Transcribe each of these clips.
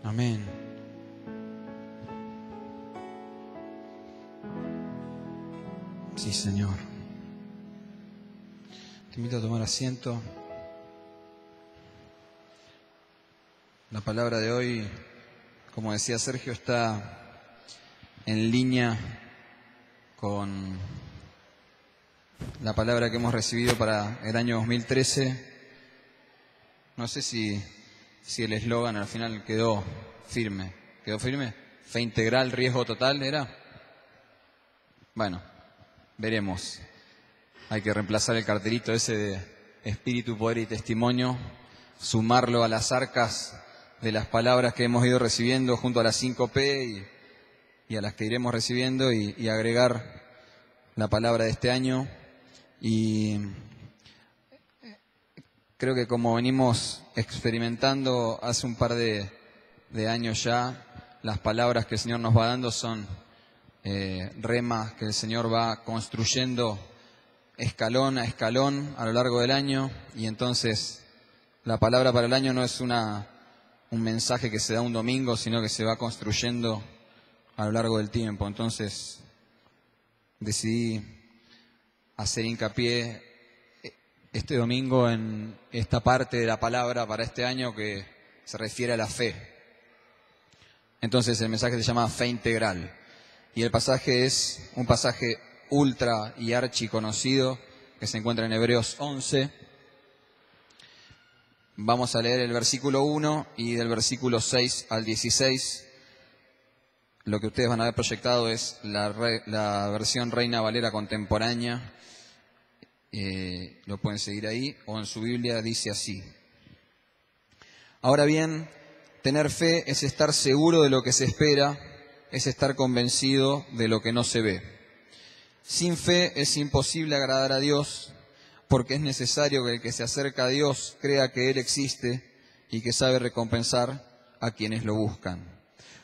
Amén. Sí, Señor. Te invito a tomar asiento. La palabra de hoy, como decía Sergio, está en línea con la palabra que hemos recibido para el año 2013. No sé si el eslogan al final quedó firme. ¿Quedó firme? Fe integral, riesgo total, ¿era? Bueno, veremos. Hay que reemplazar el cartelito ese de espíritu, poder y testimonio, sumarlo a las arcas de las palabras que hemos ido recibiendo junto a las 5P y a las que iremos recibiendo y agregar la palabra de este año. Y creo que como venimos experimentando hace un par de años ya, las palabras que el Señor nos va dando son remas que el Señor va construyendo escalón a escalón a lo largo del año, y entonces la palabra para el año no es un mensaje que se da un domingo, sino que se va construyendo a lo largo del tiempo. Entonces decidí hacer hincapié este domingo en esta parte de la palabra para este año que se refiere a la fe. Entonces el mensaje se llama Fe Integral, y el pasaje es un pasaje ultra y archi conocido que se encuentra en Hebreos 11. Vamos a leer el versículo 1 y del versículo 6 al 16. Lo que ustedes van a ver proyectado es la versión Reina Valera contemporánea. Lo pueden seguir ahí, o en su Biblia dice así: Ahora bien, tener fe es estar seguro de lo que se espera, es estar convencido de lo que no se ve. Sin fe es imposible agradar a Dios, porque es necesario que el que se acerca a Dios crea que Él existe y que sabe recompensar a quienes lo buscan.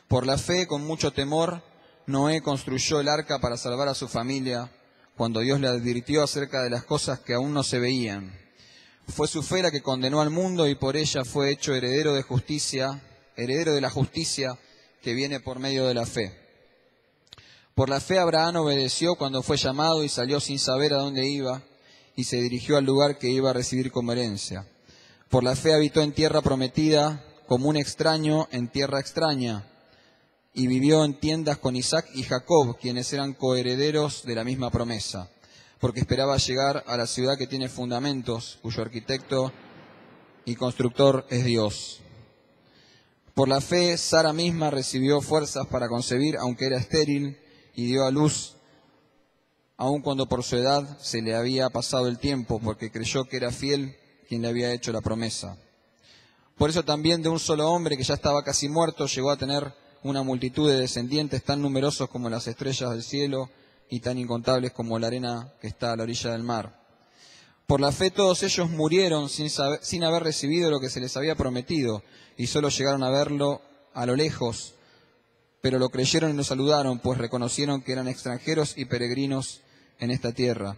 Por la fe, con mucho temor, Noé construyó el arca para salvar a su familia, cuando Dios le advirtió acerca de las cosas que aún no se veían. Fue su fe la que condenó al mundo y por ella fue hecho heredero de la justicia que viene por medio de la fe. Por la fe Abraham obedeció cuando fue llamado y salió sin saber a dónde iba y se dirigió al lugar que iba a recibir como herencia. Por la fe habitó en tierra prometida como un extraño en tierra extraña y vivió en tiendas con Isaac y Jacob, quienes eran coherederos de la misma promesa, porque esperaba llegar a la ciudad que tiene fundamentos, cuyo arquitecto y constructor es Dios. Por la fe Sara misma recibió fuerzas para concebir, aunque era estéril, y dio a luz, aun cuando por su edad se le había pasado el tiempo, porque creyó que era fiel quien le había hecho la promesa. Por eso también de un solo hombre que ya estaba casi muerto llegó a tener una multitud de descendientes tan numerosos como las estrellas del cielo y tan incontables como la arena que está a la orilla del mar. Por la fe todos ellos murieron sin haber recibido lo que se les había prometido, y solo llegaron a verlo a lo lejos, pero lo creyeron y lo saludaron, pues reconocieron que eran extranjeros y peregrinos en esta tierra.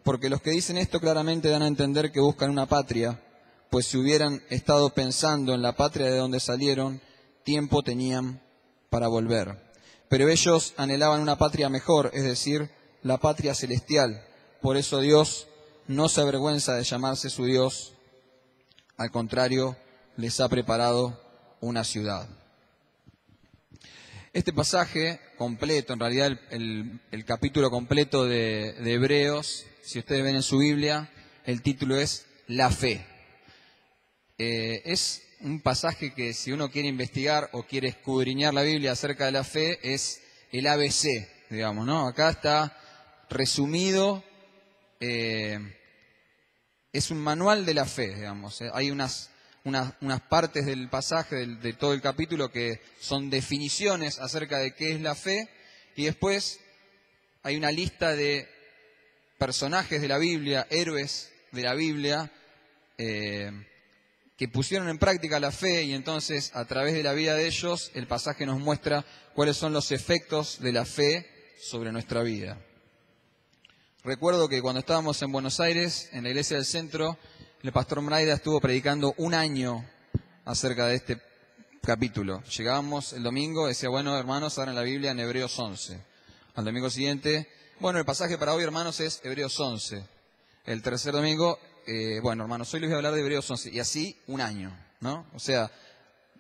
Porque los que dicen esto claramente dan a entender que buscan una patria, pues si hubieran estado pensando en la patria de donde salieron, tiempo tenían para volver. Pero ellos anhelaban una patria mejor, es decir, la patria celestial. Por eso Dios no se avergüenza de llamarse su Dios, al contrario, les ha preparado una ciudad. Este pasaje completo, en realidad el capítulo completo de Hebreos, si ustedes ven en su Biblia, el título es La Fe. Es un pasaje que si uno quiere investigar o quiere escudriñar la Biblia acerca de la fe, es el ABC, digamos, ¿no? Acá está resumido, es un manual de la fe, digamos. Hay unas partes del pasaje, de todo el capítulo, que son definiciones acerca de qué es la fe, y después hay una lista de personajes de la Biblia, héroes de la Biblia, que pusieron en práctica la fe, y entonces a través de la vida de ellos el pasaje nos muestra cuáles son los efectos de la fe sobre nuestra vida. Recuerdo que cuando estábamos en Buenos Aires, en la iglesia del centro, el pastor Mraida estuvo predicando un año acerca de este capítulo. Llegábamos el domingo, decía, bueno, hermanos, abran la Biblia en Hebreos 11. Al domingo siguiente, bueno, el pasaje para hoy, hermanos, es Hebreos 11. El tercer domingo, bueno, hermanos, hoy les voy a hablar de Hebreos 11. Y así un año, ¿no? O sea,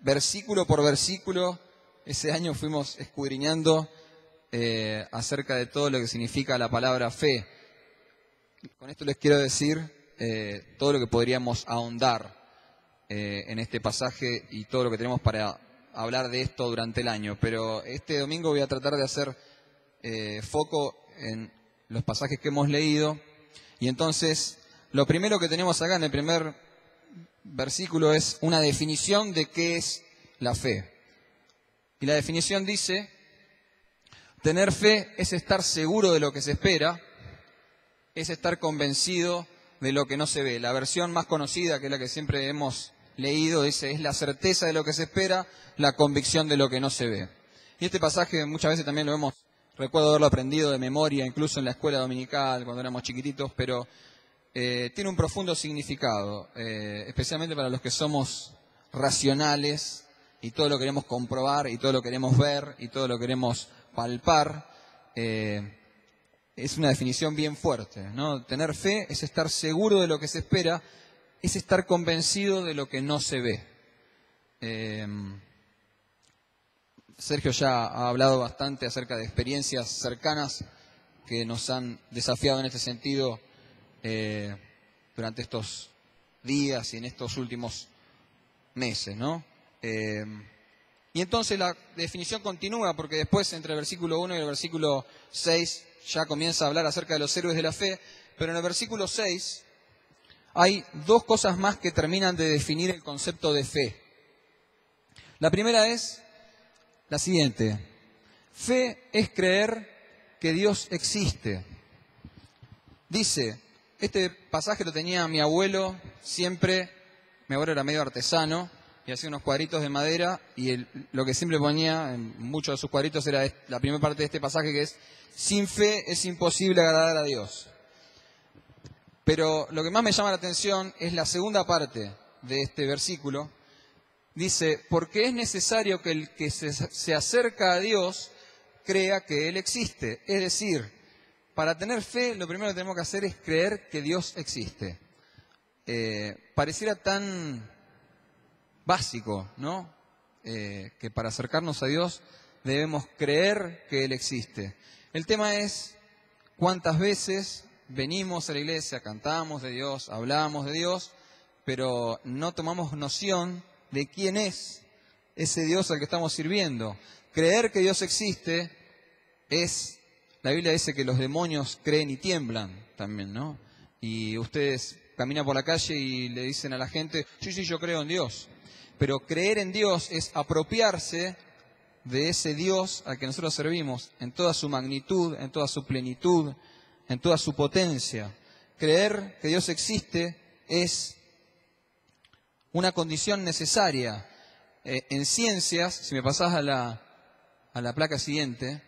versículo por versículo, ese año fuimos escudriñando acerca de todo lo que significa la palabra fe. Con esto les quiero decir todo lo que podríamos ahondar en este pasaje y todo lo que tenemos para hablar de esto durante el año. Pero este domingo voy a tratar de hacer foco en los pasajes que hemos leído. Y entonces, lo primero que tenemos acá en el primer versículo es una definición de qué es la fe. Y la definición dice: tener fe es estar seguro de lo que se espera, es estar convencido de lo que no se ve. La versión más conocida, que es la que siempre hemos leído, dice: es la certeza de lo que se espera, la convicción de lo que no se ve. Y este pasaje muchas veces también recuerdo haberlo aprendido de memoria, incluso en la escuela dominical, cuando éramos chiquititos, pero tiene un profundo significado, especialmente para los que somos racionales y todo lo queremos comprobar y todo lo queremos ver y todo lo queremos palpar. Es una definición bien fuerte, ¿no? Tener fe es estar seguro de lo que se espera, es estar convencido de lo que no se ve. Sergio ya ha hablado bastante acerca de experiencias cercanas que nos han desafiado en este sentido durante estos días y en estos últimos meses, ¿no? Y entonces la definición continúa, porque después entre el versículo 1 y el versículo 6 ya comienza a hablar acerca de los héroes de la fe, pero en el versículo 6 hay dos cosas más que terminan de definir el concepto de fe. La primera es la siguiente: fe es creer que Dios existe. Dice, este pasaje lo tenía mi abuelo siempre, mi abuelo era medio artesano, y hacía unos cuadritos de madera, y lo que siempre ponía en muchos de sus cuadritos era la primera parte de este pasaje, que es: sin fe es imposible agradar a Dios. Pero lo que más me llama la atención es la segunda parte de este versículo. Dice: porque es necesario que el que se acerca a Dios crea que Él existe. Es decir, para tener fe, lo primero que tenemos que hacer es creer que Dios existe. Pareciera tan básico, ¿no? Que para acercarnos a Dios debemos creer que Él existe. El tema es cuántas veces venimos a la iglesia, cantamos de Dios, hablamos de Dios, pero no tomamos noción de quién es ese Dios al que estamos sirviendo. Creer que Dios existe es, la Biblia dice que los demonios creen y tiemblan también, ¿no? Y ustedes caminan por la calle y le dicen a la gente: sí, yo creo en Dios. Pero creer en Dios es apropiarse de ese Dios al que nosotros servimos en toda su magnitud, en toda su plenitud, en toda su potencia. Creer que Dios existe es una condición necesaria. En ciencias, si me pasás a la placa siguiente,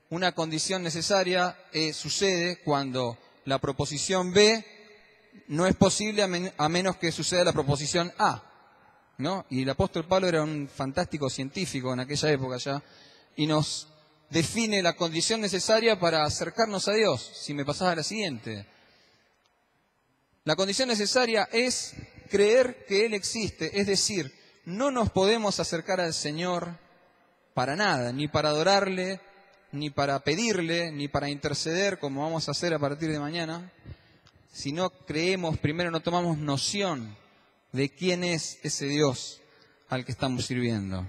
una condición necesaria sucede cuando la proposición B no es posible a menos que suceda la proposición A, ¿no? Y el apóstol Pablo era un fantástico científico en aquella época ya, y nos define la condición necesaria para acercarnos a Dios. Si me pasás a la siguiente. La condición necesaria es creer que Él existe, es decir, no nos podemos acercar al Señor para nada, ni para adorarle, ni para pedirle, ni para interceder, como vamos a hacer a partir de mañana, si no creemos, primero no tomamos noción de quién es ese Dios al que estamos sirviendo.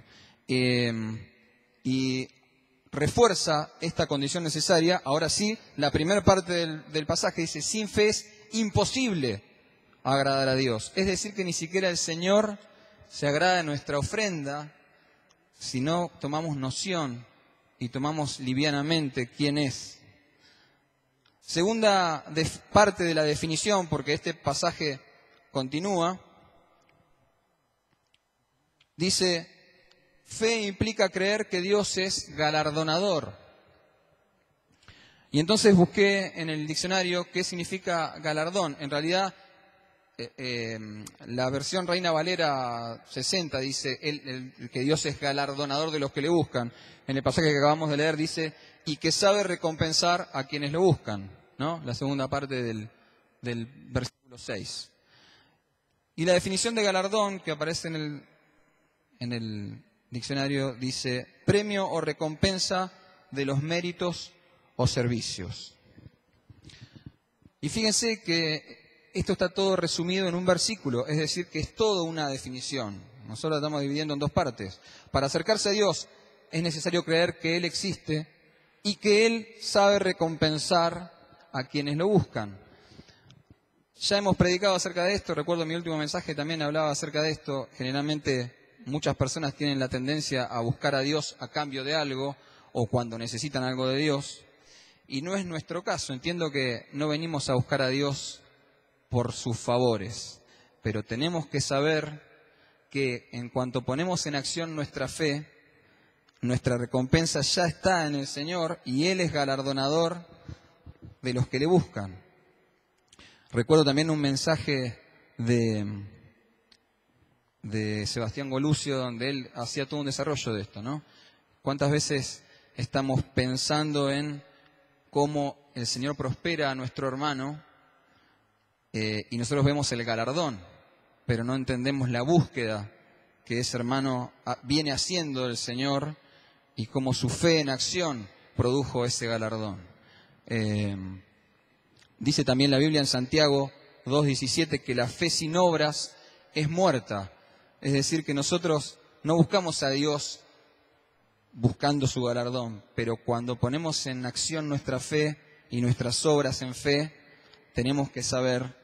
Y refuerza esta condición necesaria. Ahora sí, la primera parte del pasaje dice: sin fe es imposible agradar a Dios. Es decir, que ni siquiera el Señor se agrada de nuestra ofrenda si no tomamos noción y tomamos livianamente quién es. Segunda parte de la definición, porque este pasaje continúa, dice: fe implica creer que Dios es galardonador. Y entonces busqué en el diccionario qué significa galardón. En realidad, la versión Reina Valera 60 dice que Dios es galardonador de los que le buscan. En el pasaje que acabamos de leer dice, y que sabe recompensar a quienes lo buscan, ¿no? La segunda parte del versículo 6. Y la definición de galardón que aparece en el diccionario dice, premio o recompensa de los méritos o servicios. Y fíjense que esto está todo resumido en un versículo, es decir, que es toda una definición. Nosotros la estamos dividiendo en dos partes. Para acercarse a Dios es necesario creer que Él existe y que Él sabe recompensar a quienes lo buscan. Ya hemos predicado acerca de esto, recuerdo mi último mensaje también hablaba acerca de esto. Generalmente muchas personas tienen la tendencia a buscar a Dios a cambio de algo o cuando necesitan algo de Dios. Y no es nuestro caso. Entiendo que no venimos a buscar a Dios por sus favores, pero tenemos que saber que en cuanto ponemos en acción nuestra fe, nuestra recompensa ya está en el Señor y Él es galardonador de los que le buscan. Recuerdo también un mensaje de Sebastián Golucio donde él hacía todo un desarrollo de esto, ¿no? ¿Cuántas veces estamos pensando en cómo el Señor prospera a nuestro hermano y nosotros vemos el galardón, pero no entendemos la búsqueda que ese hermano viene haciendo del Señor y cómo su fe en acción produjo ese galardón? Dice también la Biblia en Santiago 2:17 que la fe sin obras es muerta. Es decir, que nosotros no buscamos a Dios buscando su galardón, pero cuando ponemos en acción nuestra fe y nuestras obras en fe, tenemos que saber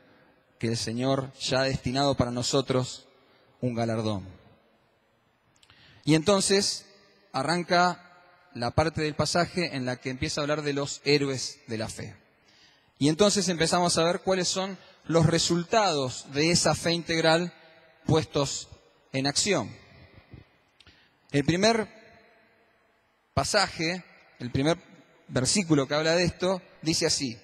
que el Señor ya ha destinado para nosotros un galardón. Y entonces arranca la parte del pasaje en la que empieza a hablar de los héroes de la fe. Y entonces empezamos a ver cuáles son los resultados de esa fe integral puestos en acción. El primer pasaje, el primer versículo que habla de esto, dice así: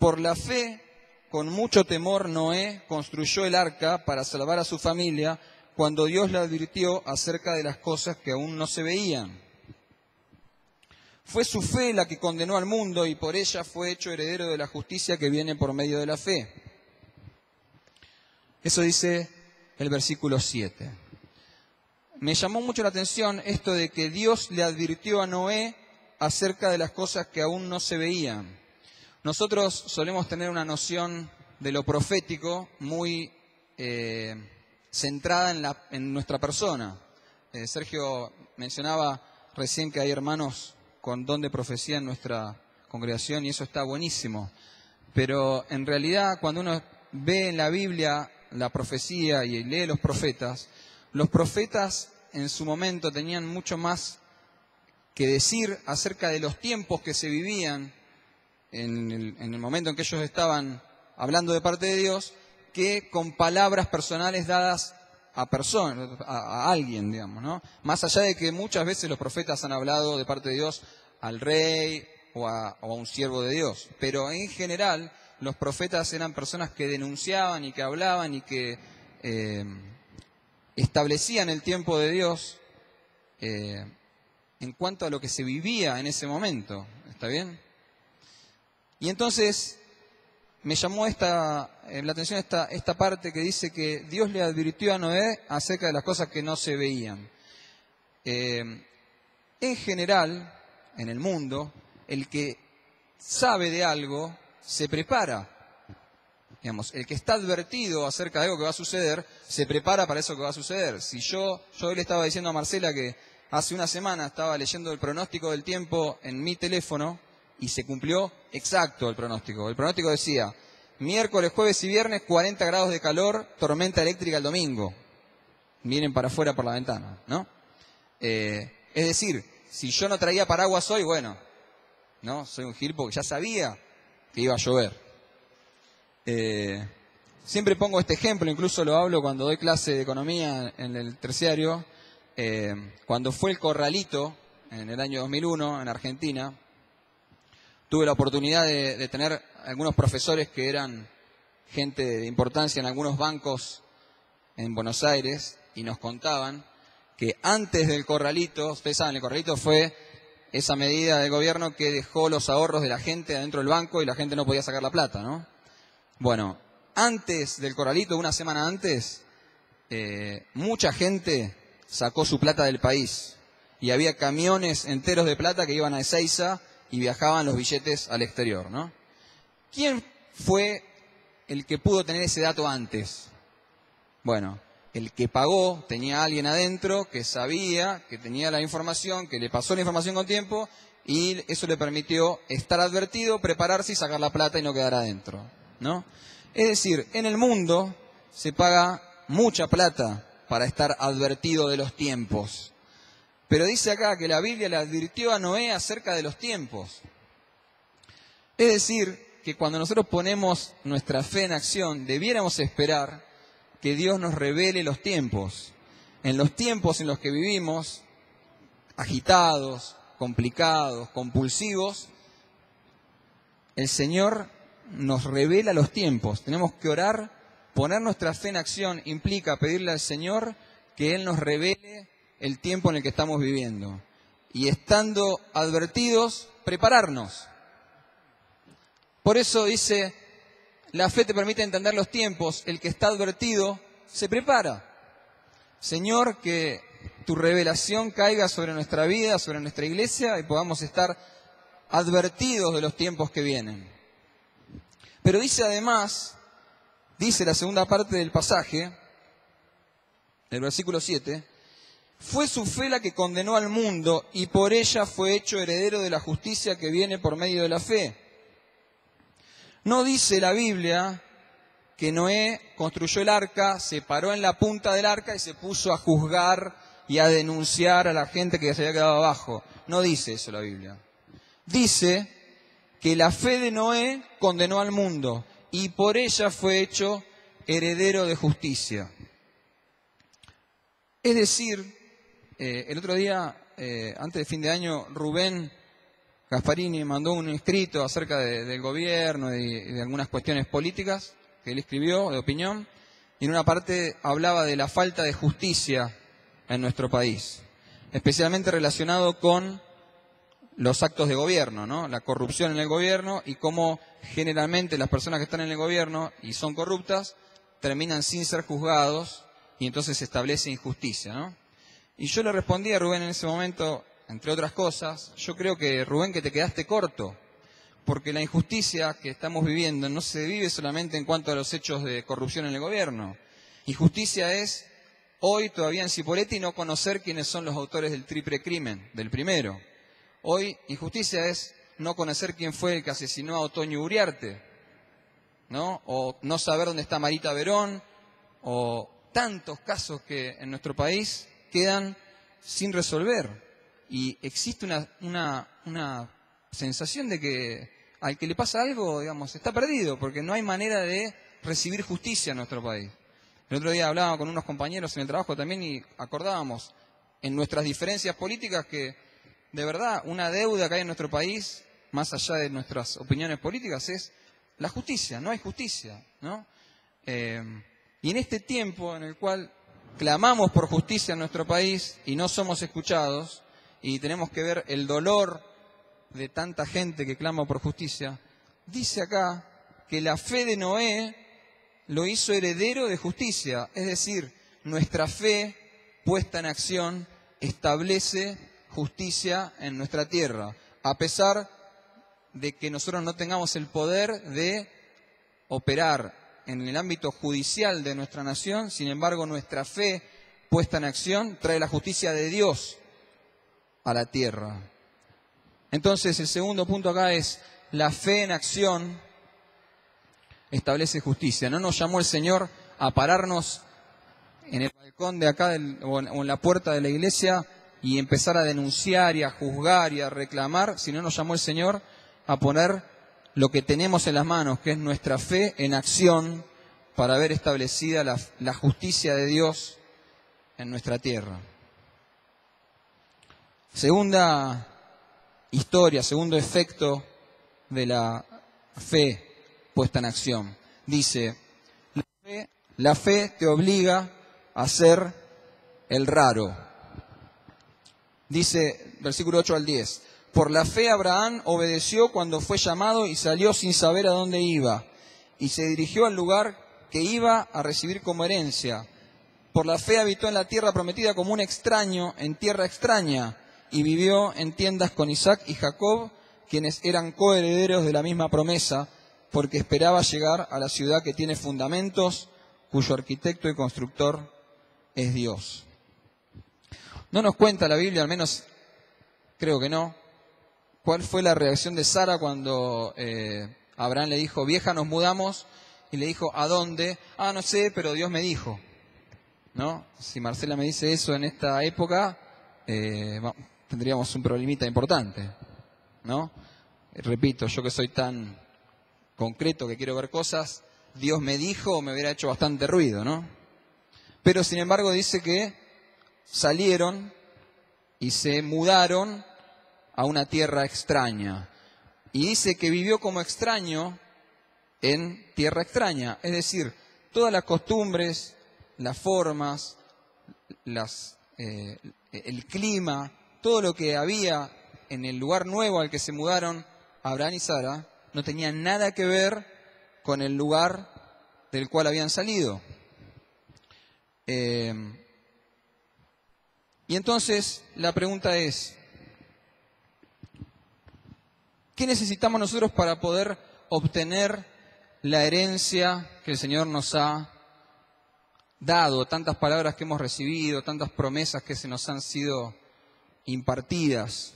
por la fe, con mucho temor, Noé construyó el arca para salvar a su familia cuando Dios le advirtió acerca de las cosas que aún no se veían. Fue su fe la que condenó al mundo y por ella fue hecho heredero de la justicia que viene por medio de la fe. Eso dice el versículo 7. Me llamó mucho la atención esto de que Dios le advirtió a Noé acerca de las cosas que aún no se veían. Nosotros solemos tener una noción de lo profético muy centrada en nuestra persona. Sergio mencionaba recién que hay hermanos con don de profecía en nuestra congregación y eso está buenísimo. Pero en realidad cuando uno ve en la Biblia la profecía y lee los profetas en su momento tenían mucho más que decir acerca de los tiempos que se vivían en el momento en que ellos estaban hablando de parte de Dios, que con palabras personales dadas a alguien, digamos, ¿no? Más allá de que muchas veces los profetas han hablado de parte de Dios al rey o a un siervo de Dios, pero en general los profetas eran personas que denunciaban y que hablaban y que establecían el tiempo de Dios en cuanto a lo que se vivía en ese momento. ¿Está bien? Y entonces me llamó la atención esta parte que dice que Dios le advirtió a Noé acerca de las cosas que no se veían. En general, en el mundo, el que sabe de algo se prepara. Digamos, el que está advertido acerca de algo que va a suceder, se prepara para eso que va a suceder. Si yo hoy le estaba diciendo a Marcela que hace una semana estaba leyendo el pronóstico del tiempo en mi teléfono y se cumplió exacto el pronóstico. El pronóstico decía, miércoles, jueves y viernes, 40 grados de calor, tormenta eléctrica el domingo. Miren para afuera por la ventana, ¿no? Es decir, si yo no traía paraguas hoy, bueno, ¿no? Soy un gil porque ya sabía que iba a llover. Siempre pongo este ejemplo, incluso lo hablo cuando doy clase de economía en el terciario. Cuando fue el corralito, en el año 2001, en Argentina, tuve la oportunidad de tener algunos profesores que eran gente de importancia en algunos bancos en Buenos Aires y nos contaban que antes del corralito, ustedes saben, el corralito fue esa medida del gobierno que dejó los ahorros de la gente adentro del banco y la gente no podía sacar la plata, ¿no? Bueno, antes del corralito, una semana antes, mucha gente sacó su plata del país y había camiones enteros de plata que iban a Ezeiza y viajaban los billetes al exterior, ¿no? ¿Quién fue el que pudo tener ese dato antes? Bueno, el que pagó tenía a alguien adentro que sabía, que tenía la información, que le pasó la información con tiempo y eso le permitió estar advertido, prepararse y sacar la plata y no quedar adentro, ¿no? Es decir, en el mundo se paga mucha plata para estar advertido de los tiempos. Pero dice acá que la Biblia le advirtió a Noé acerca de los tiempos. Es decir, que cuando nosotros ponemos nuestra fe en acción, debiéramos esperar que Dios nos revele los tiempos. En los tiempos en los que vivimos, agitados, complicados, compulsivos, el Señor nos revela los tiempos. Tenemos que orar, poner nuestra fe en acción implica pedirle al Señor que Él nos revele el tiempo en el que estamos viviendo. Y estando advertidos, prepararnos. Por eso dice, la fe te permite entender los tiempos, el que está advertido se prepara. Señor, que tu revelación caiga sobre nuestra vida, sobre nuestra iglesia y podamos estar advertidos de los tiempos que vienen. Pero dice además, dice la segunda parte del pasaje, el versículo 7, fue su fe la que condenó al mundo y por ella fue hecho heredero de la justicia que viene por medio de la fe. No dice la Biblia que Noé construyó el arca, se paró en la punta del arca y se puso a juzgar y a denunciar a la gente que se había quedado abajo. No dice eso la Biblia. Dice que la fe de Noé condenó al mundo y por ella fue hecho heredero de justicia. Es decir, el otro día, antes de fin de año, Rubén Gasparini mandó un escrito acerca del gobierno y de algunas cuestiones políticas que él escribió, de opinión, y en una parte hablaba de la falta de justicia en nuestro país, especialmente relacionado con los actos de gobierno, ¿no? La corrupción en el gobierno y cómo generalmente las personas que están en el gobierno y son corruptas terminan sin ser juzgados y entonces se establece injusticia, ¿no? Y yo le respondí a Rubén en ese momento, entre otras cosas, yo creo que, Rubén, que te quedaste corto, porque la injusticia que estamos viviendo no se vive solamente en cuanto a los hechos de corrupción en el gobierno. Injusticia es hoy todavía en Cipolletti no conocer quiénes son los autores del triple crimen, del primero. Hoy injusticia es no conocer quién fue el que asesinó a Otoño Uriarte, ¿no? O no saber dónde está Marita Verón, o tantos casos que en nuestro país quedan sin resolver. Y existe una sensación de que al que le pasa algo, digamos, está perdido, porque no hay manera de recibir justicia en nuestro país. El otro día hablaba con unos compañeros en el trabajo también y acordábamos en nuestras diferencias políticas que, de verdad, una deuda que hay en nuestro país, más allá de nuestras opiniones políticas, es la justicia. No hay justicia, ¿no? Y en este tiempo en el cual clamamos por justicia en nuestro país y no somos escuchados, y tenemos que ver el dolor de tanta gente que clama por justicia, dice acá que la fe de Noé lo hizo heredero de justicia, es decir, nuestra fe puesta en acción establece justicia en nuestra tierra, a pesar de que nosotros no tengamos el poder de operar en el ámbito judicial de nuestra nación. Sin embargo, nuestra fe puesta en acción trae la justicia de Dios a la tierra. Entonces, el segundo punto acá es la fe en acción establece justicia. No nos llamó el Señor a pararnos en el balcón de acá o en la puerta de la iglesia y empezar a denunciar y a juzgar y a reclamar, sino nos llamó el Señor a poner lo que tenemos en las manos, que es nuestra fe en acción, para ver establecida la justicia de Dios en nuestra tierra. Segunda historia, segundo efecto de la fe puesta en acción. dice, la fe te obliga a ser el raro. Dice, versículo 8 al 10, por la fe Abraham obedeció cuando fue llamado y salió sin saber a dónde iba, y se dirigió al lugar que iba a recibir como herencia. Por la fe habitó en la tierra prometida como un extraño en tierra extraña, y vivió en tiendas con Isaac y Jacob, quienes eran coherederos de la misma promesa, porque esperaba llegar a la ciudad que tiene fundamentos, cuyo arquitecto y constructor es Dios. No nos cuenta la Biblia, al menos creo que no, cuál fue la reacción de Sara cuando Abraham le dijo, vieja, nos mudamos, y le dijo, ¿a dónde? Ah, no sé, pero Dios me dijo. ¿No? Si Marcela me dice eso en esta época, tendríamos un problemita importante, ¿no? Repito, yo que soy tan concreto que quiero ver cosas, Dios me dijo, me hubiera hecho bastante ruido, ¿no? Pero sin embargo dice que salieron y se mudaron a una tierra extraña. Y dice que vivió como extraño en tierra extraña. Es decir, todas las costumbres, las formas, el clima, todo lo que había en el lugar nuevo al que se mudaron Abraham y Sara, no tenía nada que ver con el lugar del cual habían salido. Y entonces la pregunta es, ¿qué necesitamos nosotros para poder obtener la herencia que el Señor nos ha dado, tantas palabras que hemos recibido, tantas promesas que se nos han sido impartidas?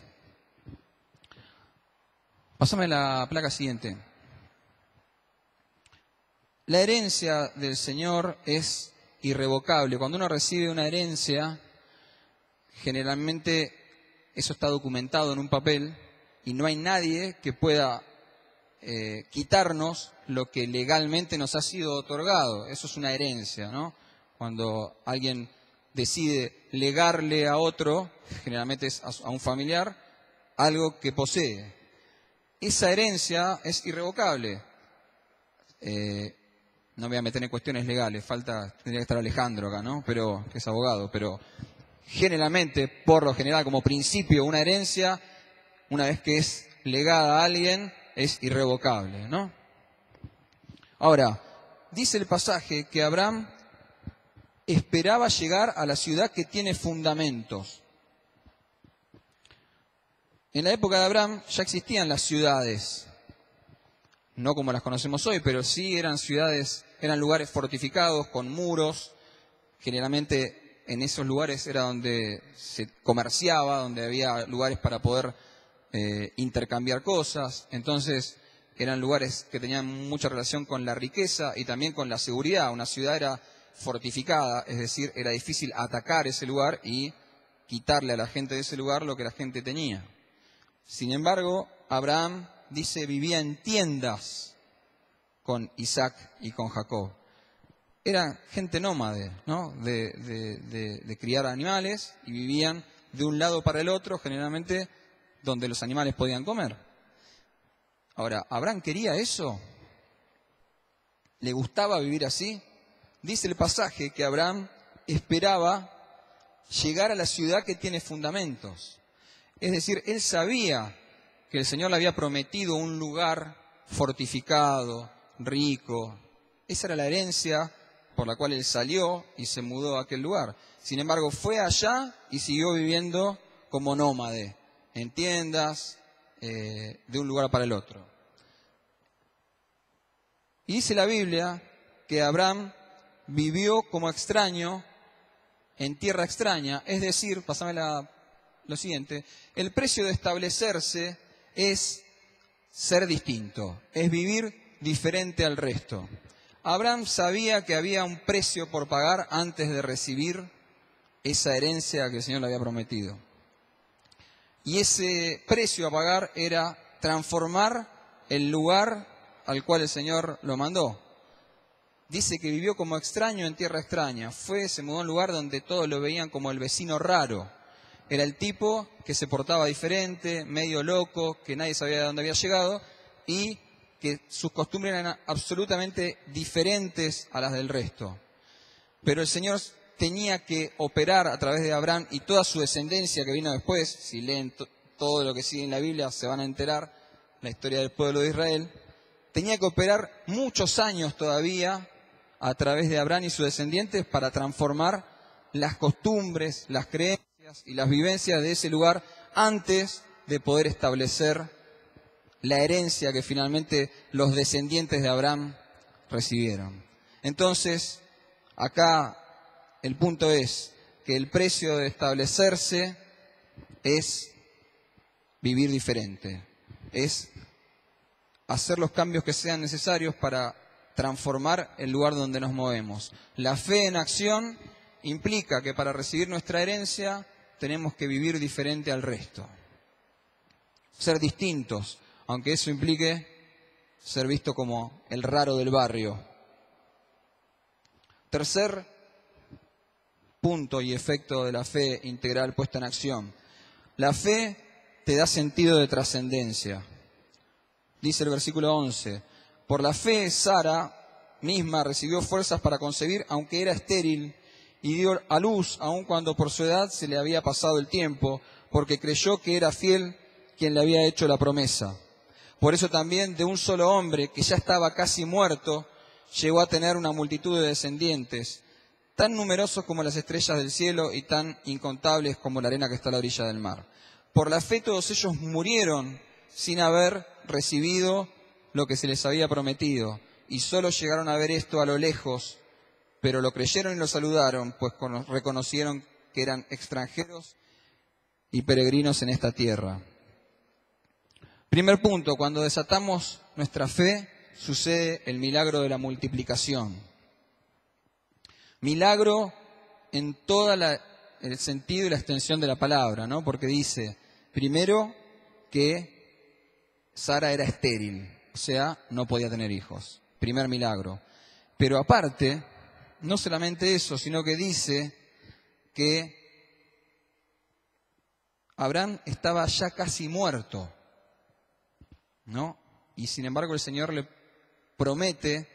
Pásame la placa siguiente. La herencia del Señor es irrevocable. Cuando uno recibe una herencia, generalmente eso está documentado en un papel y no hay nadie que pueda quitarnos lo que legalmente nos ha sido otorgado. Eso es una herencia, ¿no? Cuando alguien decide legarle a otro, generalmente es a un familiar, algo que posee. Esa herencia es irrevocable. No me voy a meter en cuestiones legales, tendría que estar Alejandro acá, ¿no? Pero, que es abogado, pero generalmente, por lo general, como principio, una herencia, una vez que es legada a alguien, es irrevocable, ¿no? Ahora, dice el pasaje que Abraham esperaba llegar a la ciudad que tiene fundamentos. En la época de Abraham ya existían las ciudades, no como las conocemos hoy, pero sí eran ciudades, eran lugares fortificados con muros. Generalmente en esos lugares era donde se comerciaba, donde había lugares para poder intercambiar cosas. Entonces eran lugares que tenían mucha relación con la riqueza y también con la seguridad. Una ciudad era fortificada, es decir, era difícil atacar ese lugar y quitarle a la gente de ese lugar lo que la gente tenía. Sin embargo, Abraham, dice, vivía en tiendas con Isaac y con Jacob. Era gente nómade, ¿no? De criar animales, y vivían de un lado para el otro, generalmente donde los animales podían comer. Ahora, ¿Abraham quería eso? ¿Le gustaba vivir así? Dice el pasaje que Abraham esperaba llegar a la ciudad que tiene fundamentos. Es decir, él sabía que el Señor le había prometido un lugar fortificado, rico. Esa era la herencia por la cual él salió y se mudó a aquel lugar. Sin embargo, fue allá y siguió viviendo como nómade, en tiendas, de un lugar para el otro. Y dice la Biblia que Abraham vivió como extraño en tierra extraña, es decir, pásame lo siguiente, el precio de establecerse es ser distinto, es vivir diferente al resto. Abraham sabía que había un precio por pagar antes de recibir esa herencia que el Señor le había prometido. Y ese precio a pagar era transformar el lugar al cual el Señor lo mandó. Dice que vivió como extraño en tierra extraña. Se mudó a un lugar donde todos lo veían como el vecino raro. Era el tipo que se portaba diferente, medio loco, que nadie sabía de dónde había llegado, y que sus costumbres eran absolutamente diferentes a las del resto. Pero el Señor tenía que operar a través de Abraham y toda su descendencia que vino después. Si leen todo lo que sigue en la Biblia se van a enterar la historia del pueblo de Israel. Tenía que operar muchos años todavía a través de Abraham y sus descendientes para transformar las costumbres, las creencias y las vivencias de ese lugar antes de poder establecer la herencia que finalmente los descendientes de Abraham recibieron. Entonces, acá el punto es que el precio de establecerse es vivir diferente, es hacer los cambios que sean necesarios para transformar el lugar donde nos movemos. La fe en acción implica que para recibir nuestra herencia tenemos que vivir diferente al resto, ser distintos, aunque eso implique ser visto como el raro del barrio. Tercer punto y efecto de la fe integral puesta en acción. La fe te da sentido de trascendencia. Dice el versículo 11, por la fe Sara misma recibió fuerzas para concebir, aunque era estéril, y dio a luz, aun cuando por su edad se le había pasado el tiempo, porque creyó que era fiel quien le había hecho la promesa. Por eso también de un solo hombre, que ya estaba casi muerto, llegó a tener una multitud de descendientes, tan numerosos como las estrellas del cielo y tan incontables como la arena que está a la orilla del mar. Por la fe todos ellos murieron sin haber recibido lo que se les había prometido, y solo llegaron a ver esto a lo lejos, pero lo creyeron y lo saludaron, pues reconocieron que eran extranjeros y peregrinos en esta tierra. Primer punto, cuando desatamos nuestra fe, sucede el milagro de la multiplicación. Milagro en todo el sentido y la extensión de la palabra, ¿no? Porque dice, primero, que Sara era estéril, o sea, no podía tener hijos. Primer milagro. Pero aparte, no solamente eso, sino que dice que Abraham estaba ya casi muerto, ¿no? Y sin embargo el Señor le promete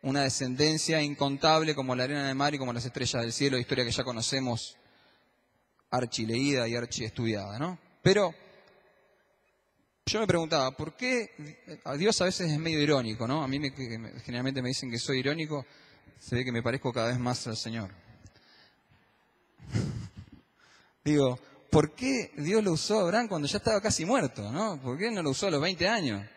una descendencia incontable como la arena del mar y como las estrellas del cielo, historia que ya conocemos, archileída y archiestudiada, ¿no? Pero yo me preguntaba, ¿por qué a Dios a veces es medio irónico, ¿no? A mí generalmente me dicen que soy irónico, se ve que me parezco cada vez más al Señor. Digo, ¿por qué Dios lo usó a Abraham cuando ya estaba casi muerto, ¿no? ¿Por qué no lo usó a los 20 años?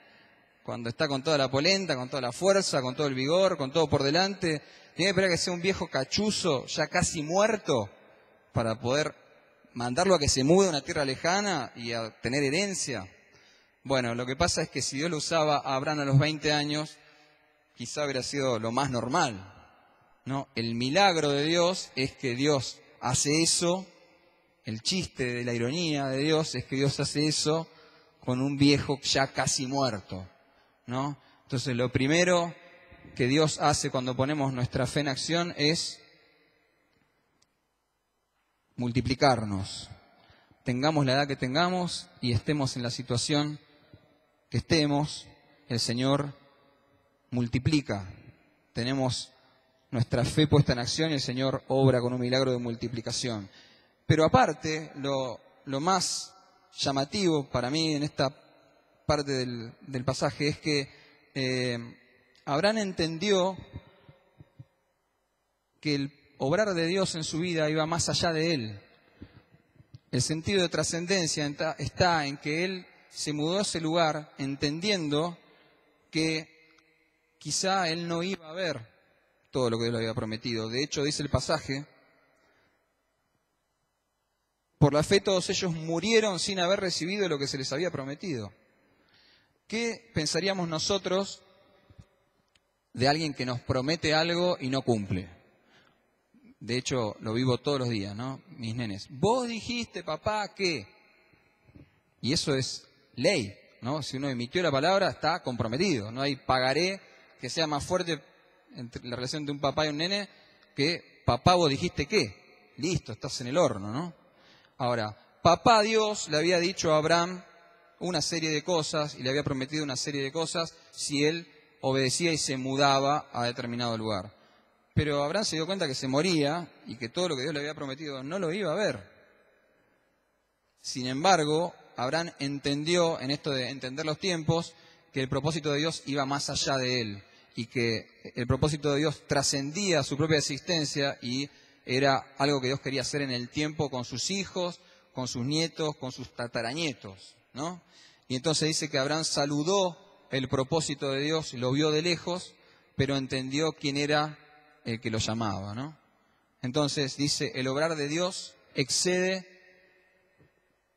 Cuando está con toda la polenta, con toda la fuerza, con todo el vigor, con todo por delante. Tiene que esperar que sea un viejo cachuzo, ya casi muerto, para poder mandarlo a que se mude a una tierra lejana y a tener herencia. Bueno, lo que pasa es que si Dios lo usaba a Abraham a los 20 años, quizá hubiera sido lo más normal, ¿no? El milagro de Dios es que Dios hace eso, el chiste de la ironía de Dios es que Dios hace eso con un viejo ya casi muerto, ¿no? Entonces lo primero que Dios hace cuando ponemos nuestra fe en acción es multiplicarnos. Tengamos la edad que tengamos y estemos en la situación que estemos, el Señor multiplica. Tenemos nuestra fe puesta en acción y el Señor obra con un milagro de multiplicación. Pero aparte, lo más llamativo para mí en esta parte del pasaje es que Abraham entendió que el obrar de Dios en su vida iba más allá de él. El sentido de trascendencia está en que él se mudó a ese lugar entendiendo que quizá él no iba a ver todo lo que Dios le había prometido. De hecho, dice el pasaje, por la fe todos ellos murieron sin haber recibido lo que se les había prometido. ¿Qué pensaríamos nosotros de alguien que nos promete algo y no cumple? De hecho, lo vivo todos los días, ¿no? Mis nenes. Vos dijiste, papá, que... Y eso es ley, ¿no? Si uno emitió la palabra, está comprometido. No hay pagaré que sea más fuerte entre la relación de un papá y un nene que papá, vos dijiste que. Listo, estás en el horno, ¿no? Ahora, papá Dios le había dicho a Abraham una serie de cosas y le había prometido una serie de cosas si él obedecía y se mudaba a determinado lugar. Pero Abraham se dio cuenta que se moría y que todo lo que Dios le había prometido no lo iba a ver. Sin embargo, Abraham entendió, en esto de entender los tiempos, que el propósito de Dios iba más allá de él y que el propósito de Dios trascendía su propia existencia y era algo que Dios quería hacer en el tiempo con sus hijos, con sus nietos, con sus tataranietos, ¿no? Y entonces dice que Abraham saludó el propósito de Dios, lo vio de lejos, pero entendió quién era el que lo llamaba, ¿no? Entonces dice, el obrar de Dios excede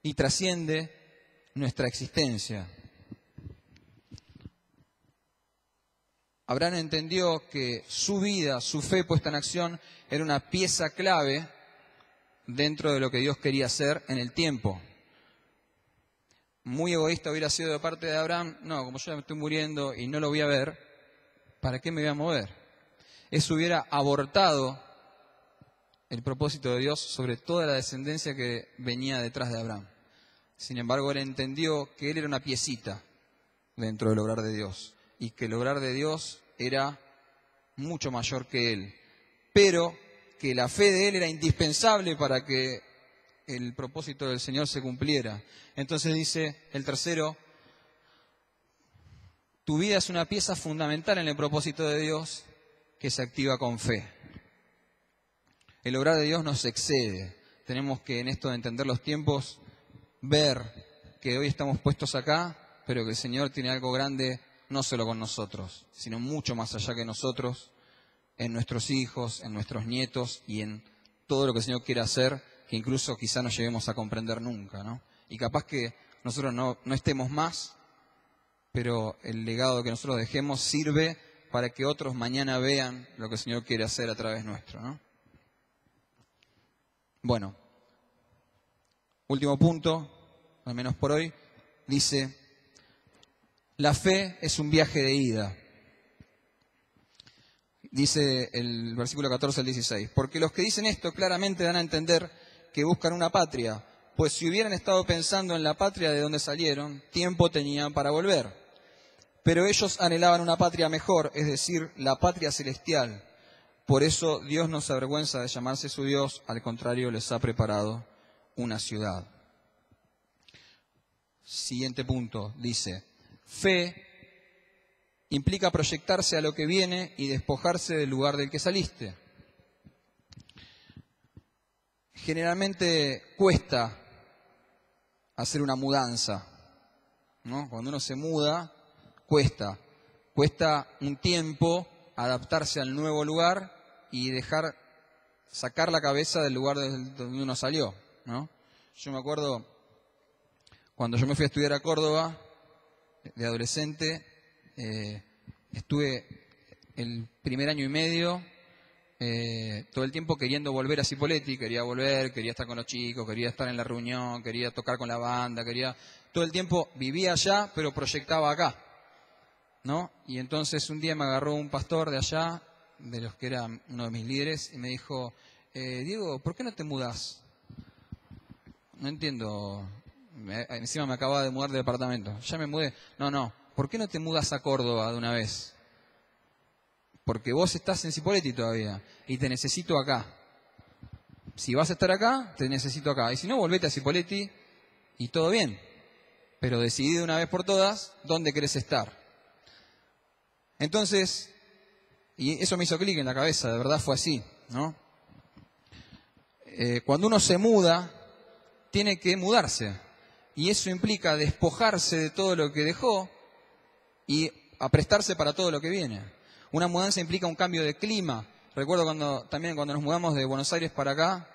y trasciende nuestra existencia. Abraham entendió que su vida, su fe puesta en acción, era una pieza clave dentro de lo que Dios quería hacer en el tiempo. Muy egoísta hubiera sido de parte de Abraham, no, como yo ya me estoy muriendo y no lo voy a ver, ¿para qué me voy a mover? Eso hubiera abortado el propósito de Dios sobre toda la descendencia que venía detrás de Abraham. Sin embargo, él entendió que él era una piecita dentro del obrar de Dios y que el obrar de Dios era mucho mayor que él, pero que la fe de él era indispensable para que el propósito del Señor se cumpliera. Entonces dice el tercero, tu vida es una pieza fundamental en el propósito de Dios que se activa con fe. El obrar de Dios nos excede. Tenemos que en esto de entender los tiempos, ver que hoy estamos puestos acá, pero que el Señor tiene algo grande no solo con nosotros, sino mucho más allá que nosotros, en nuestros hijos, en nuestros nietos y en todo lo que el Señor quiere hacer, que incluso quizá no lleguemos a comprender nunca, ¿no? Y capaz que nosotros no estemos más, pero el legado que nosotros dejemos sirve para que otros mañana vean lo que el Señor quiere hacer a través nuestro, ¿no? Bueno, último punto, al menos por hoy, dice, la fe es un viaje de ida. Dice el versículo 14 al 16, porque los que dicen esto claramente dan a entender que buscan una patria, pues si hubieran estado pensando en la patria de donde salieron, tiempo tenían para volver. Pero ellos anhelaban una patria mejor, es decir, la patria celestial. Por eso Dios no se avergüenza de llamarse su Dios, al contrario, les ha preparado una ciudad. Siguiente punto, dice, fe implica proyectarse a lo que viene y despojarse del lugar del que saliste. Generalmente cuesta hacer una mudanza, ¿no? Cuando uno se muda, cuesta un tiempo adaptarse al nuevo lugar y sacar la cabeza del lugar donde uno salió, ¿no? Yo me acuerdo cuando yo me fui a estudiar a Córdoba, de adolescente, estuve el primer año y medio todo el tiempo queriendo volver a Cipolletti, quería volver, quería estar con los chicos, quería estar en la reunión, quería tocar con la banda, todo el tiempo vivía allá, pero proyectaba acá, ¿no? Y entonces un día me agarró un pastor de allá, de los que era uno de mis líderes, y me dijo, Diego, ¿por qué no te mudás? No entiendo, encima me acababa de mudar de departamento, ya me mudé, no, ¿por qué no te mudas a Córdoba de una vez? Porque vos estás en Cipolletti todavía y te necesito acá. Si vas a estar acá, te necesito acá. Y si no, volvete a Cipolletti y todo bien. Pero decidí de una vez por todas dónde querés estar. Entonces, y eso me hizo clic en la cabeza, de verdad fue así, ¿no? Cuando uno se muda, tiene que mudarse. Y eso implica despojarse de todo lo que dejó y aprestarse para todo lo que viene. Una mudanza implica un cambio de clima. Recuerdo cuando nos mudamos de Buenos Aires para acá,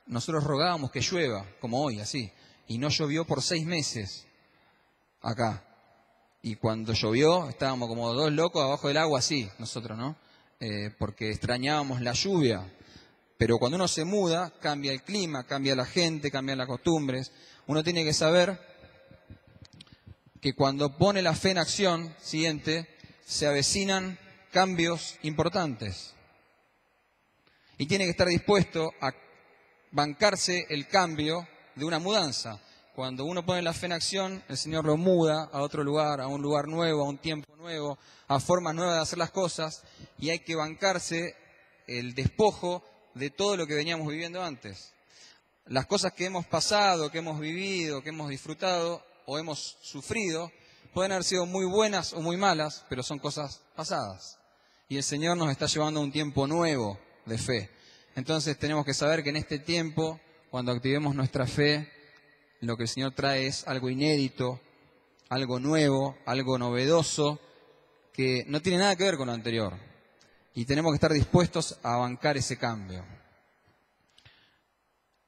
nosotros rogábamos que llueva, como hoy, así. Y no llovió por 6 meses acá. Y cuando llovió, estábamos como dos locos abajo del agua, así, nosotros, ¿no? Porque extrañábamos la lluvia. Pero cuando uno se muda, cambia el clima, cambia la gente, cambian las costumbres. Uno tiene que saber que cuando pone la fe en acción, se avecinan cambios importantes. Y tiene que estar dispuesto a bancarse el cambio de una mudanza, Cuando uno pone la fe en acción, el Señor lo muda a otro lugar, a un lugar nuevo, a un tiempo nuevo, a formas nuevas de hacer las cosas, y hay que bancarse el despojo de todo lo que veníamos viviendo antes. Las cosas que hemos pasado, que hemos vivido, que hemos disfrutado o hemos sufrido, pueden haber sido muy buenas o muy malas, pero son cosas pasadas. Y el Señor nos está llevando a un tiempo nuevo de fe. Entonces tenemos que saber que en este tiempo, cuando activemos nuestra fe, lo que el Señor trae es algo inédito, algo nuevo, algo novedoso, que no tiene nada que ver con lo anterior. Y tenemos que estar dispuestos a bancar ese cambio.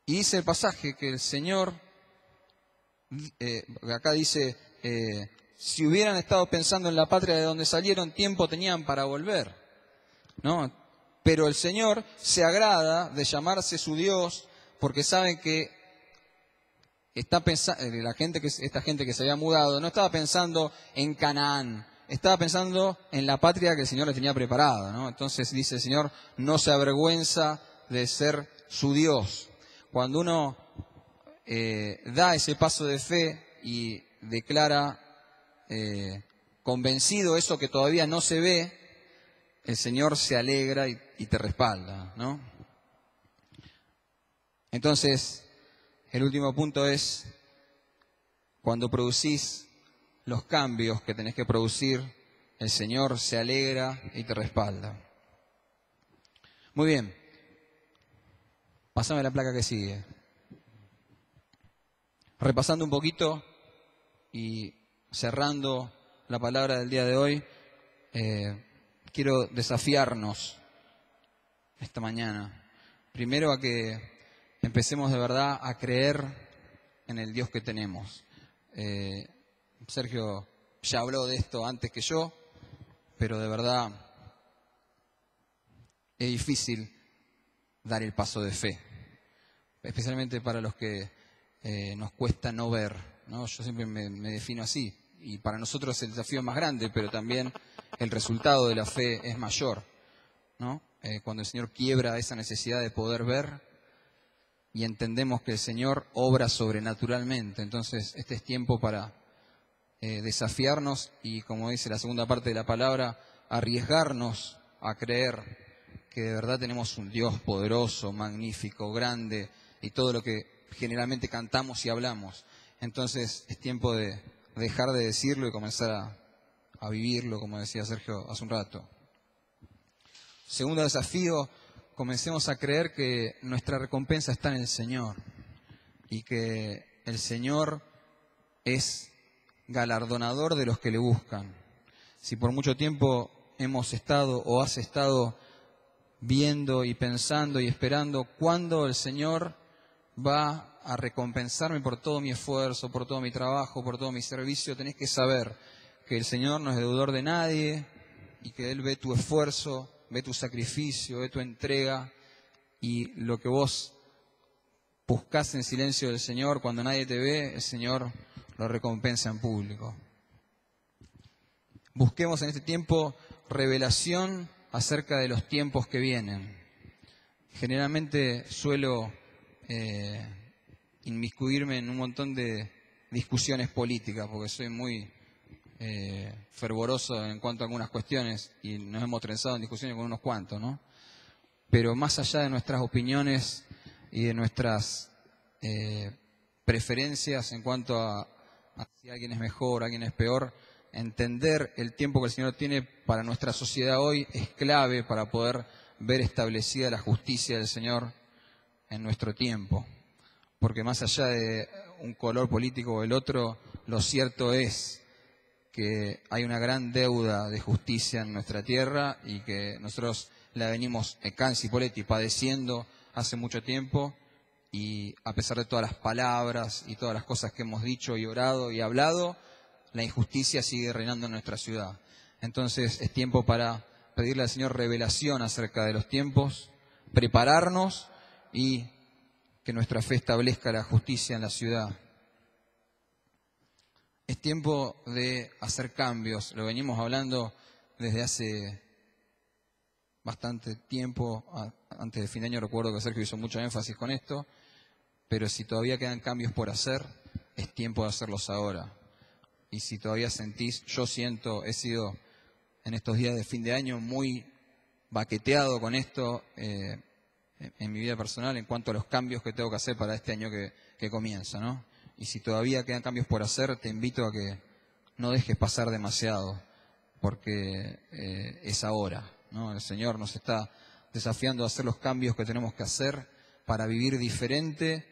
Y dice el pasaje que el Señor, acá dice, si hubieran estado pensando en la patria de donde salieron, tiempo tenían para volver, ¿no? Pero el Señor se agrada de llamarse su Dios porque saben que está pensando, esta gente que se había mudado no estaba pensando en Canaán, estaba pensando en la patria que el Señor les tenía preparada, ¿no? Entonces dice el Señor, no se avergüenza de ser su Dios. Cuando uno da ese paso de fe y declara convencido eso que todavía no se ve, el Señor se alegra y te respalda, ¿no? Entonces, el último punto es, cuando producís los cambios que tenés que producir, el Señor se alegra y te respalda. Muy bien. Pásame la placa que sigue. Repasando un poquito y cerrando la palabra del día de hoy, quiero desafiarnos esta mañana. Primero a que empecemos de verdad a creer en el Dios que tenemos. Sergio ya habló de esto antes que yo, pero de verdad es difícil dar el paso de fe, especialmente para los que nos cuesta no ver, ¿no? Yo siempre me defino así, y para nosotros el desafío es más grande, pero también el resultado de la fe es mayor, ¿no? Cuando el Señor quiebra esa necesidad de poder ver y entendemos que el Señor obra sobrenaturalmente. Entonces este es tiempo para desafiarnos y, como dice la segunda parte de la palabra, arriesgarnos a creer que de verdad tenemos un Dios poderoso, magnífico, grande y todo lo que generalmente cantamos y hablamos. Entonces es tiempo de dejar de decirlo y comenzar a vivirlo, como decía Sergio hace un rato. Segundo desafío, comencemos a creer que nuestra recompensa está en el Señor y que el Señor es galardonador de los que le buscan. Si por mucho tiempo hemos estado o has estado viendo y pensando y esperando cuándo el Señor va a recompensarme por todo mi esfuerzo, por todo mi trabajo, por todo mi servicio, tenés que saber que el Señor no es deudor de nadie y que Él ve tu esfuerzo, ve tu sacrificio, ve tu entrega, y lo que vos buscás en silencio del Señor cuando nadie te ve, el Señor lo recompensa en público. Busquemos en este tiempo revelación acerca de los tiempos que vienen. Generalmente suelo inmiscuirme en un montón de discusiones políticas porque soy muy fervoroso en cuanto a algunas cuestiones y nos hemos trenzado en discusiones con unos cuantos, ¿no? Pero más allá de nuestras opiniones y de nuestras preferencias en cuanto a si alguien es mejor, alguien es peor, entender el tiempo que el Señor tiene para nuestra sociedad hoy es clave para poder ver establecida la justicia del Señor en nuestro tiempo. Porque más allá de un color político o el otro, lo cierto es que hay una gran deuda de justicia en nuestra tierra y que nosotros la venimos cansi poleti padeciendo hace mucho tiempo, y a pesar de todas las palabras y todas las cosas que hemos dicho y orado y hablado, la injusticia sigue reinando en nuestra ciudad. Entonces es tiempo para pedirle al Señor revelación acerca de los tiempos, prepararnos y que nuestra fe establezca la justicia en la ciudad. Es tiempo de hacer cambios, lo venimos hablando desde hace bastante tiempo. Antes de fin de año recuerdo que Sergio hizo mucho énfasis con esto, pero si todavía quedan cambios por hacer, es tiempo de hacerlos ahora. Y si todavía sentís, yo siento, he sido en estos días de fin de año muy baqueteado con esto en mi vida personal en cuanto a los cambios que tengo que hacer para este año que comienza, ¿no? Y si todavía quedan cambios por hacer, te invito a que no dejes pasar demasiado, porque es ahora, ¿no? El Señor nos está desafiando a hacer los cambios que tenemos que hacer para vivir diferente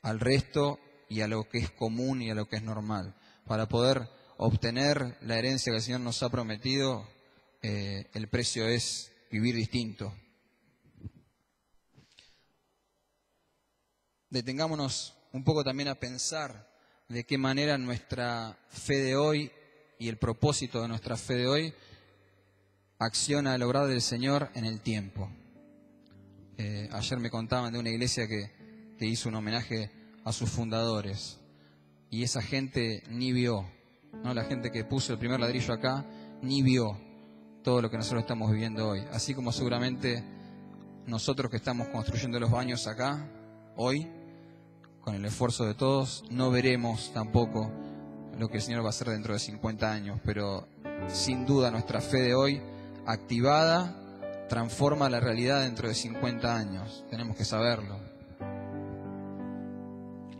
al resto y a lo que es común y a lo que es normal, para poder obtener la herencia que el Señor nos ha prometido. El precio es vivir distinto. Detengámonos un poco también a pensar de qué manera nuestra fe de hoy y el propósito de nuestra fe de hoy acciona el obrar del Señor en el tiempo. Ayer me contaban de una iglesia que hizo un homenaje a sus fundadores y esa gente ni vio, ¿no? La gente que puso el primer ladrillo acá ni vio todo lo que nosotros estamos viviendo hoy. Así como seguramente nosotros que estamos construyendo los baños acá, hoy, con el esfuerzo de todos, no veremos tampoco lo que el Señor va a hacer dentro de 50 años, pero sin duda nuestra fe de hoy, activada, transforma la realidad dentro de 50 años. Tenemos que saberlo.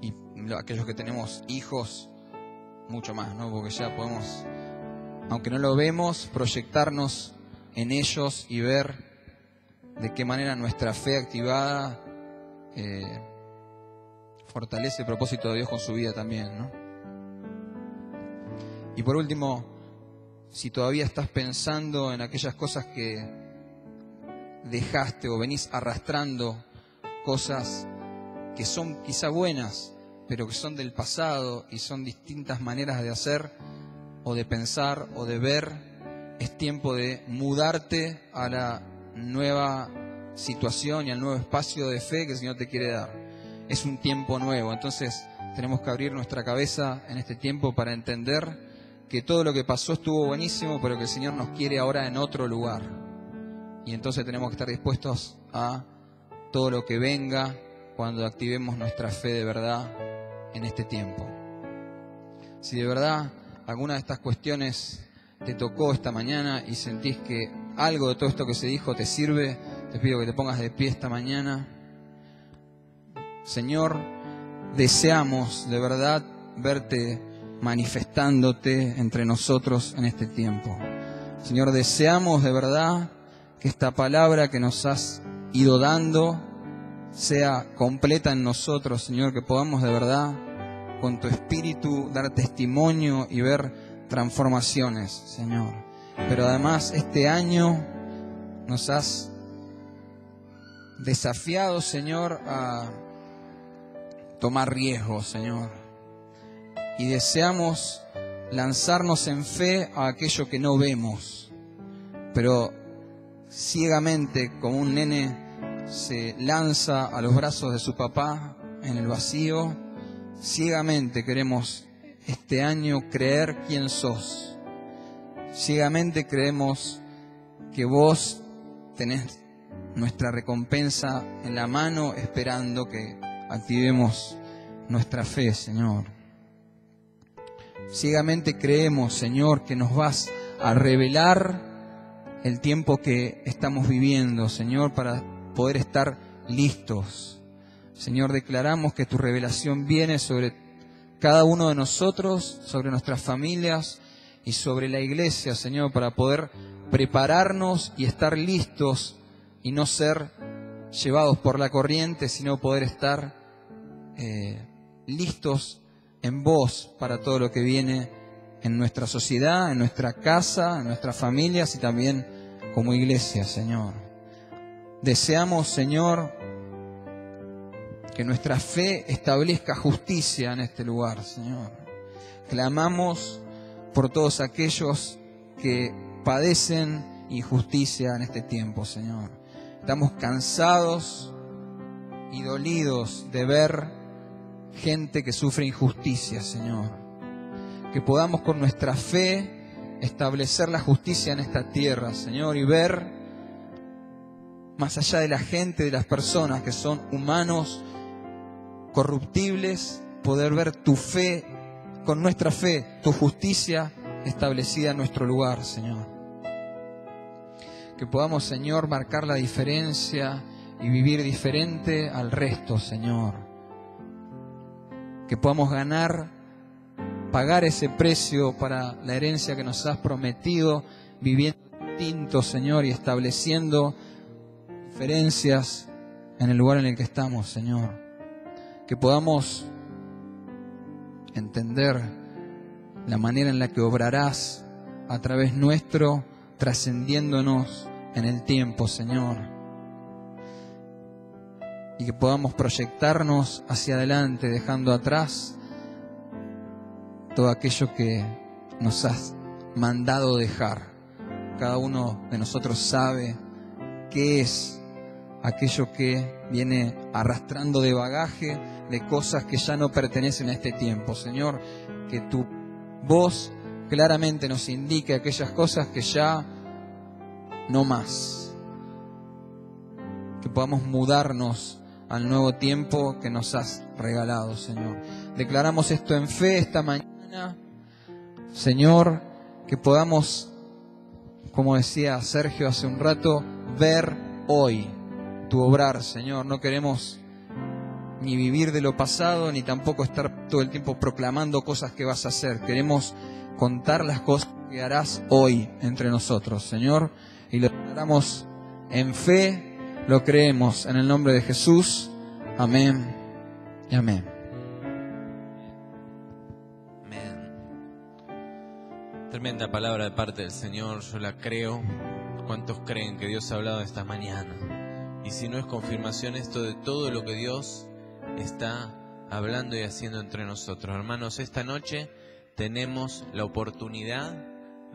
Y aquellos que tenemos hijos, mucho más, ¿no? Porque ya podemos, aunque no lo vemos, proyectarnos en ellos y ver de qué manera nuestra fe activada fortalece el propósito de Dios con su vida también, ¿no? Y por último, si todavía estás pensando en aquellas cosas que dejaste o venís arrastrando, cosas que son quizá buenas, pero que son del pasado y son distintas maneras de hacer o de pensar o de ver, es tiempo de mudarte a la nueva situación y al nuevo espacio de fe que el Señor te quiere dar. Es un tiempo nuevo, entonces tenemos que abrir nuestra cabeza en este tiempo para entender que todo lo que pasó estuvo buenísimo, pero que el Señor nos quiere ahora en otro lugar. Y entonces tenemos que estar dispuestos a todo lo que venga cuando activemos nuestra fe de verdad en este tiempo. Si de verdad alguna de estas cuestiones te tocó esta mañana y sentís que algo de todo esto que se dijo te sirve, te pido que te pongas de pie esta mañana. Señor, deseamos de verdad verte manifestándote entre nosotros en este tiempo. Señor, deseamos de verdad que esta palabra que nos has ido dando sea completa en nosotros, Señor, que podamos de verdad con tu Espíritu dar testimonio y ver transformaciones, Señor. Pero además este año nos has desafiado, Señor, a tomar riesgos, Señor. Y deseamos lanzarnos en fe a aquello que no vemos, pero ciegamente, como un nene se lanza a los brazos de su papá en el vacío, ciegamente queremos este año creer quién sos. Ciegamente creemos que vos tenés nuestra recompensa en la mano, esperando que activemos nuestra fe, Señor. Ciegamente creemos, Señor, que nos vas a revelar el tiempo que estamos viviendo, Señor, para poder estar listos. Señor, declaramos que tu revelación viene sobre cada uno de nosotros, sobre nuestras familias y sobre la iglesia, Señor, para poder prepararnos y estar listos y no ser llevados por la corriente, sino poder estar listos en vos para todo lo que viene en nuestra sociedad, en nuestra casa, en nuestras familias y también como iglesia, Señor. Deseamos, Señor, que nuestra fe establezca justicia en este lugar, Señor. Clamamos por todos aquellos que padecen injusticia en este tiempo, Señor. Estamos cansados y dolidos de ver gente que sufre injusticia, Señor. Que podamos con nuestra fe establecer la justicia en esta tierra, Señor, y ver más allá de la gente, de las personas que son humanos, corruptibles, poder ver tu fe, con nuestra fe, tu justicia establecida en nuestro lugar, Señor. Que podamos, Señor, marcar la diferencia y vivir diferente al resto, Señor. Que podamos pagar ese precio para la herencia que nos has prometido, viviendo distinto, Señor, y estableciendo diferencias en el lugar en el que estamos, Señor. Que podamos entender la manera en la que obrarás a través nuestro, trascendiéndonos en el tiempo, Señor. Y que podamos proyectarnos hacia adelante, dejando atrás todo aquello que nos has mandado dejar. Cada uno de nosotros sabe qué es aquello que viene arrastrando de bagaje, de cosas que ya no pertenecen a este tiempo. Señor, que tu voz claramente nos indique aquellas cosas que ya no más. Que podamos mudarnos al nuevo tiempo que nos has regalado, Señor. Declaramos esto en fe esta mañana, Señor, que podamos, como decía Sergio hace un rato, ver hoy tu obrar, Señor. No queremos ni vivir de lo pasado, ni tampoco estar todo el tiempo proclamando cosas que vas a hacer. Queremos contar las cosas que harás hoy entre nosotros, Señor, y lo declaramos en fe, lo creemos en el nombre de Jesús. Amén y amén. Amén. Tremenda palabra de parte del Señor, yo la creo. ¿Cuántos creen que Dios ha hablado esta mañana? Y si no, es confirmación esto de todo lo que Dios está hablando y haciendo entre nosotros. Hermanos, esta noche tenemos la oportunidad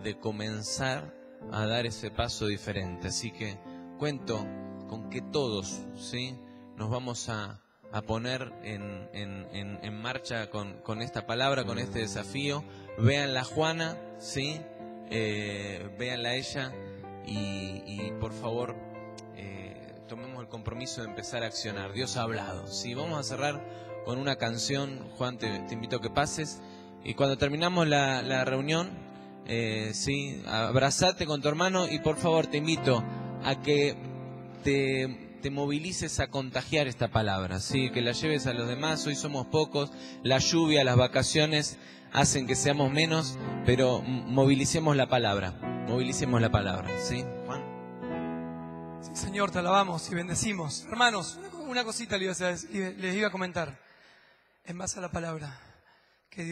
de comenzar a dar ese paso diferente. Así que cuento con que todos, ¿sí?, nos vamos a poner en marcha con esta palabra, con este desafío. Véanla Juana, ¿sí? Véanla ella y por favor tomemos el compromiso de empezar a accionar. Dios ha hablado, ¿sí? Vamos a cerrar con una canción. Juan, te invito a que pases. Y cuando terminamos la reunión, ¿sí?, abrazate con tu hermano y por favor te invito a que te movilices a contagiar esta palabra, ¿sí? Que la lleves a los demás. Hoy somos pocos, la lluvia, las vacaciones hacen que seamos menos, pero movilicemos la palabra, ¿sí? Juan. Sí, Señor, te alabamos y bendecimos. Hermanos, una cosita les iba a comentar en base a la palabra que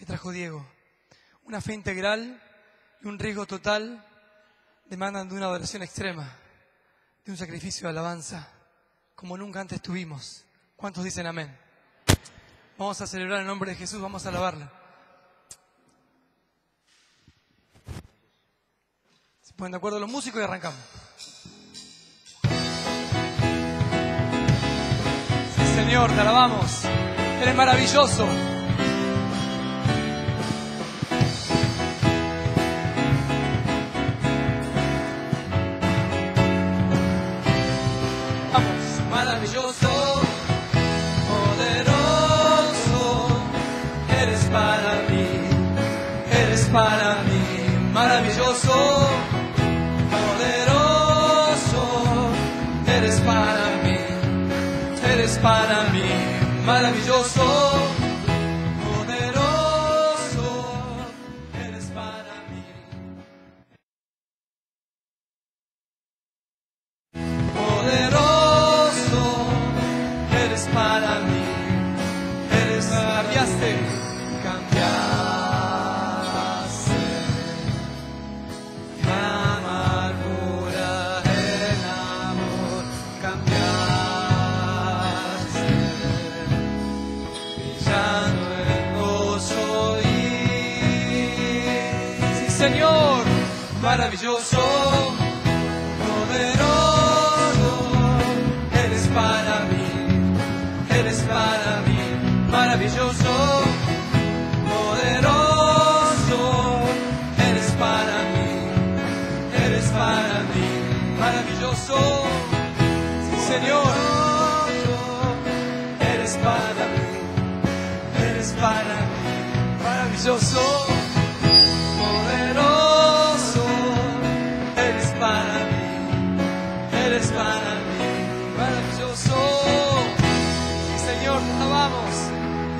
trajo Diego. Una fe integral y un riesgo total demandan de una adoración extrema, de un sacrificio de alabanza como nunca antes tuvimos. ¿Cuántos dicen amén? Vamos a celebrar el nombre de Jesús, vamos a alabarla. ¿Se ponen de acuerdo los músicos y arrancamos? Sí, Señor, te alabamos. Eres maravilloso. Maravilloso, poderoso, eres para mí, maravilloso, poderoso, eres para mí, maravilloso, poderoso, eres para mí. Para mí, cambiaste, mi amargura en amor, cambiaste, brillando en gozo sí, Señor, maravilloso, poderoso, eres para mí. Maravilloso, poderoso, eres para mí, maravilloso, sí Señor, eres para mí, para mí. Maravilloso, poderoso, eres para mí, eres para mí. Maravilloso. Sí, Señor, te alabamos,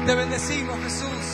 te bendecimos, Jesús.